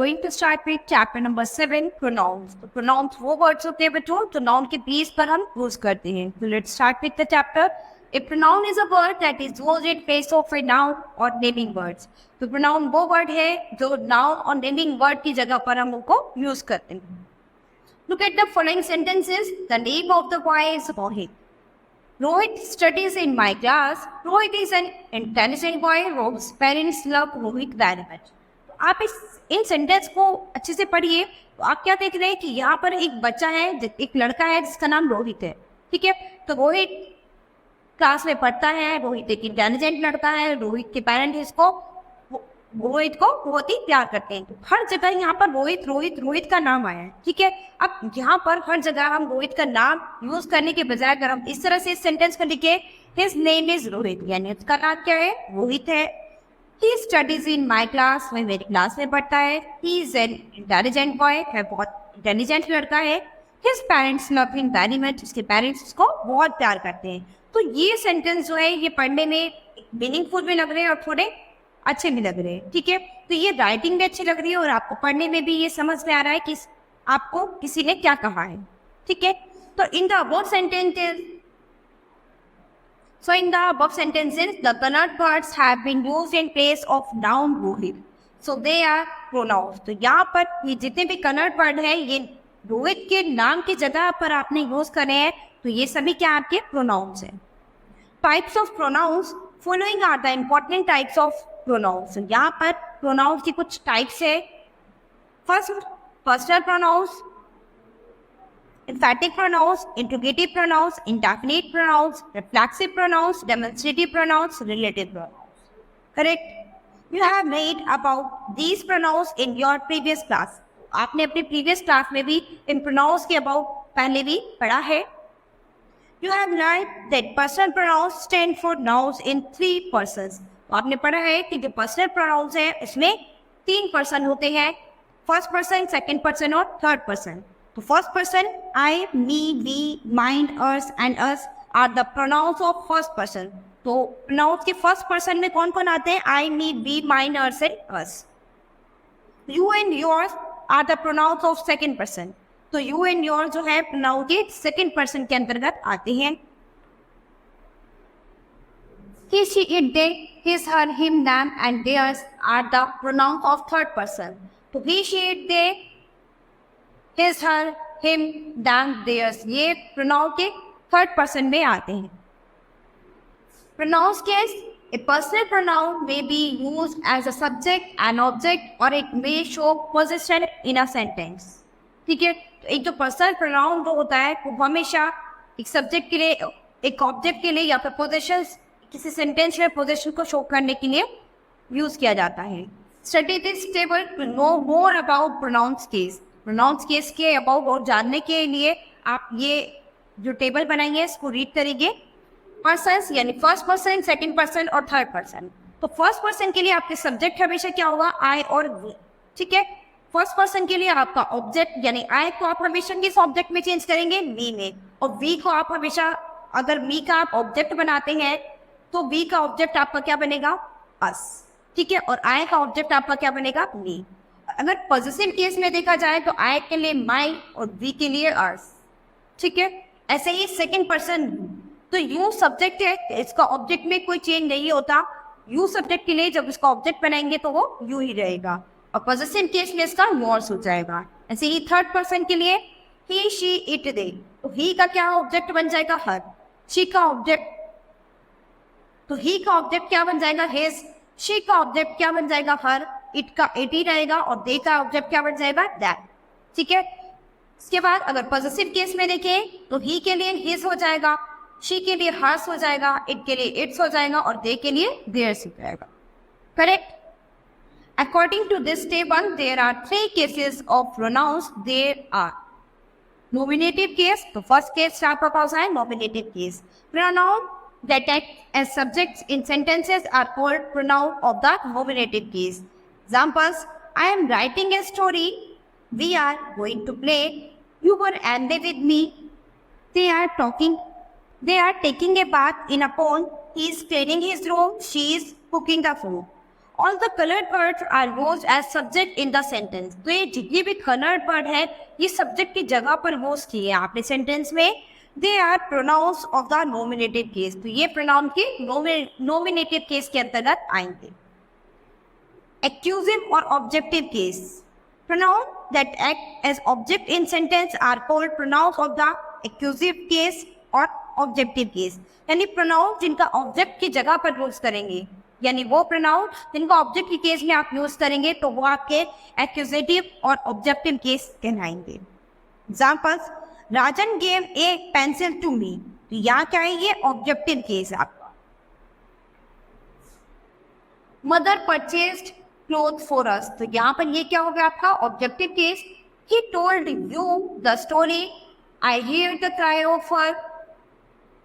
going to start with chapter number 7, pronouns. तो pronouns वो words होते हैं बच्चों तो noun के place पर हम use करते हैं. So let's start with the chapter. A pronoun is a word that is used in place of a noun or naming words. तो pronoun वो word है जो noun और naming word की जगह पर हम उनको use करते हैं. Look at the following sentences. The name of the boy is Rohit. Rohit studies in my class. Rohit is an intelligent boy. Rohit's parents love Rohit very much. तो आप इन sentence को अच्छे से पढ़िए तो आप क्या देख रहे हैं कि यहाँ पर एक बच्चा है, एक लड़का है जिसका नाम रोहित है. ठीक है, तो रोहित क्लास में पढ़ता है. रोहित एक इंटेलिजेंट लड़का है. रोहित के पेरेंट्स इसको रोहित को बहुत ही प्यार करते हैं. हर जगह यहाँ पर रोहित रोहित रोहित का नाम आया है. ठीक है, अब यहाँ पर हर जगह हम रोहित का नाम यूज करने के बजाय अगर हम इस तरह से इस सेंटेंस को लिखे, हिज नेम इज रोहित, यानी उसका नाम क्या है, रोहित है. He studies in my class, वह मेरी क्लास में पढ़ता है. He is an intelligent boy, वह बहुत इंटेलिजेंट लड़का है. His parents love him very much, उसके पेरेंट्स उसको बहुत प्यार करते हैं. तो ये सेंटेंस जो है ये पढ़ने में मीनिंगफुल भी लग रहे हैं और थोड़े अच्छे भी लग रहे हैं. ठीक है, तो ये राइटिंग भी अच्छी लग रही है और आपको पढ़ने में भी ये समझ में आ रहा है कि आपको किसी ने क्या कहा है. ठीक है, तो in the above sentences So in the above sentences, the connoted words have been used in place of noun Rohit. So they are pronouns. तो यहाँ पर ये जितने भी connoted word हैं ये रोहित के नाम की जगह पर आपने यूज करे हैं तो ये सभी क्या आपके pronouns हैं. Types of pronouns. Following are the important types of pronouns. यहाँ पर pronouns की कुछ types है. First, personal pronouns, emphatic pronouns, interrogative pronouns, indefinite pronouns, reflexive pronouns, demonstrative pronouns, relative pronouns. Correct? You have read about these pronouns in your previous class. आपने अपने previous class में भी इन pronouns के about पहले भी पढ़ा है. You have learned that personal pronouns stand for nouns in 3 persons. आपने पढ़ा है कि जो personal pronouns हैं इसमें 3 person होते हैं. First person, second person और third person. तो first person I, me, we, mine, ours and us are the pronouns of first person. तो प्रोनाउंस के फर्स्ट पर्सन में कौन कौन आते हैं, I, me, we, mine, ours and us. You and yours are the pronouns of second person. तो you and your जो है प्रोनाउन के सेकंड पर्सन के अंतर्गत आते हैं. He, she, it, they, his, her, him, them and theirs are the pronouns of third person. तो he, she, it, they, his, her, him, them, theirs ये pronoun के third person में आते हैं. Pronouns case, a personal pronoun may be used as a subject, an object, or it may show position in a sentence. ठीक है, तो एक जो personal pronoun जो होता है वो हमेशा एक subject के लिए, एक object के लिए या फिर positions किसी sentence में position को show करने के लिए use किया जाता है. Study this table to know more about pronouns case. Pronouns case के अबाउट और जानने के लिए आप ये जो टेबल बनाइए इसको रीड करेंगे. पर्सन्स यानी फर्स्ट पर्सन, सेकंड पर्सन और थर्ड पर्सन. तो फर्स्ट पर्सन के लिए आपके सब्जेक्ट हमेशा क्या होगा, आई और वी. ठीक है, फर्स्ट पर्सन के लिए आपका ऑब्जेक्ट यानी आई को आप हमेशा किस ऑब्जेक्ट में चेंज करेंगे, मी में. और वी को आप हमेशा अगर मी का आप ऑब्जेक्ट बनाते हैं तो वी का ऑब्जेक्ट आपका क्या बनेगा, अस. ठीक है, और आई का ऑब्जेक्ट आपका क्या बनेगा, मी. अगर पॉजिटिव केस में देखा जाए तो आई के लिए माई और वी के लिए अर्स. ठीक है, ऐसे ही सेकंड पर्सन तो यू सब्जेक्ट है, इसका ऑब्जेक्ट में कोई चेंज नहीं होता. यू सब्जेक्ट के लिए जब इसका ऑब्जेक्ट बनाएंगे तो वो यू ही रहेगा और पॉजिटिव केस में इसका योर्स हो जाएगा. ऐसे ही थर्ड पर्सन के लिए ही, शी, इट, दे. तो ही का क्या ऑब्जेक्ट बन जाएगा, हर. शी का ऑब्जेक्ट, तो ही का ऑब्जेक्ट क्या बन जाएगा, हिज. शी का ऑब्जेक्ट क्या बन जाएगा, हर. इट का इट ही रहेगा और दे का ऑब्जेक्ट क्या बन जाएगा, दैट. ठीक है, इसके बाद अगर पॉजिटिव केस में देखें तो ही के लिए हिज हो जाएगा, शी के लिए हर्स हो जाएगा, इट के लिए इट्स हो जाएगा और दे के लिए देयर्स हो जाएगा. Correct. According to this table there are 3 cases of pronouns. There are nominative case. तो फर्स्ट केस आपका कौन सा है, nominative case. Pronoun that act as subjects in sentences are called pronoun of the nominative case. Examples: I am writing a story. We are going to play. You were angry with me. They are talking. They are taking a bath in a pond. He is cleaning his room. She is cooking the food. All the colored words are used as subject in the sentence. तो ये जितने भी colored word है ये subject की जगह पर use किए हैं आपने sentence में. They are pronouns of the nominative case. तो ये pronoun के nominative case के अंतर्गत आएंगे. Accusative or objective case. Pronouns that act as object in sentence are called pronouns of the accusative case और ऑब्जेक्टिव केस. यानी pronoun जिनका object की जगह पर यूज करेंगे, यानी वो प्रोनाउन जिनका ऑब्जेक्ट की केस में आप यूज करेंगे तो वो आपके एक्यूजेटिव और ऑब्जेक्टिव केस कहलाएंगे. Examples, Rajan gave a pencil to me. तो यहाँ क्या है, ये ऑब्जेक्टिव केस है आपका. Mother purchased cloth for us. तो यहाँ पर ये क्या हो गया आपका objective case. He told you the story. I hear the cry of her.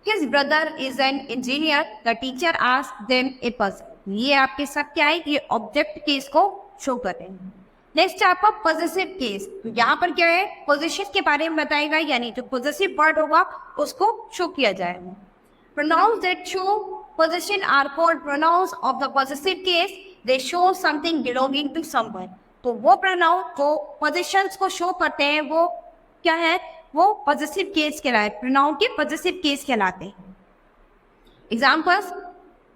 His brother is an engineer. The teacher asked them a puzzle. ये आपके साथ क्या है, ये ऑब्जेक्ट केस को शो कर रहे हैं. नेक्स्ट आपका पॉजिटिव केस. तो यहाँ पर क्या है, पोजीशन के बारे में बताएगा, यानी जो पॉजिटिव वर्ड होगा उसको शो किया जाएगा. Pronouns that show position are called pronouns of the possessive case. They show something belonging to someone. तो वो pronoun जो पोजीशंस को शो करते हैं वो क्या है, वो पॉजिटिव केस कहलाते हैं. प्रोनाउन के पॉजिटिव केस कहलाते हैं. Examples,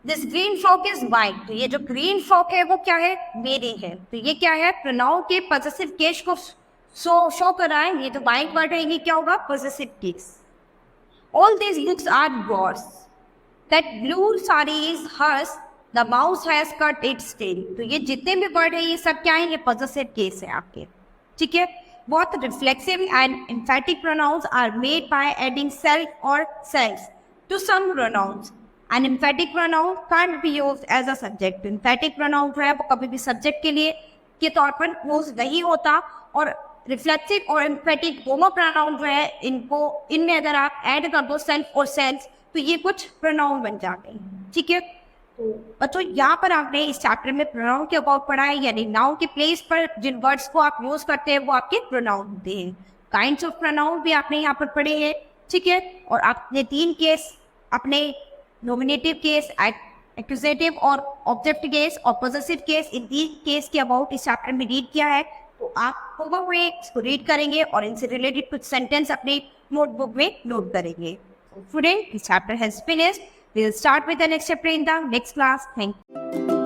this green frock is white. तो ये जो ग्रीन फ्रॉक है वो क्या है, मेरी है. तो ये क्या है, प्रोनाउन के पॉजिटिव केस को शो कर रहा है. ये तो वाइट वर्ड है, ये क्या होगा, positive case. All this books are yours. That blue sari is hers. The mouse has cut its tail. तो ये जितने भी वर्ड है ये सब क्या है, ये पॉजिटिव केस है आपके. ठीक है. Both reflexive and emphatic pronouns are made by adding self or selves to some pronouns. An emphatic pronoun can't be used as a subject. Emphatic pronoun जो है वो कभी भी subject के लिए के तौर पर यूज नहीं होता. और reflexive और emphatic दोनों pronoun जो है इनमें अगर आप ऐड कर दो self और selves तो ये कुछ pronoun बन जाते हैं. ठीक है. तो यहाँ पर आपने इस चैप्टर में प्रोनाउन के अबाउट पढ़ा है, यानी नाउन के प्लेस पर जिन वर्ड्स को आप यूज करते हैं वो आपके प्रोनाउन होते हैं. काइंड्स ऑफ प्रोनाउन भी आपने यहाँ पर पढ़े हैं. ठीक है. और आपने 3 केस अपने नॉमिनेटिव केस, एक्यूजेटिव और ऑब्जेक्ट केस और पॉजिटिव केस, इन 3 केस के अबाउट इस चैप्टर में रीड किया है. तो आप होमवर्क में इसको रीड करेंगे और इनसे रिलेटेड कुछ सेंटेंस अपने नोटबुक में नोट करेंगे. Student, this chapter has finished. We will start with the next chapter in the next class. Thank you.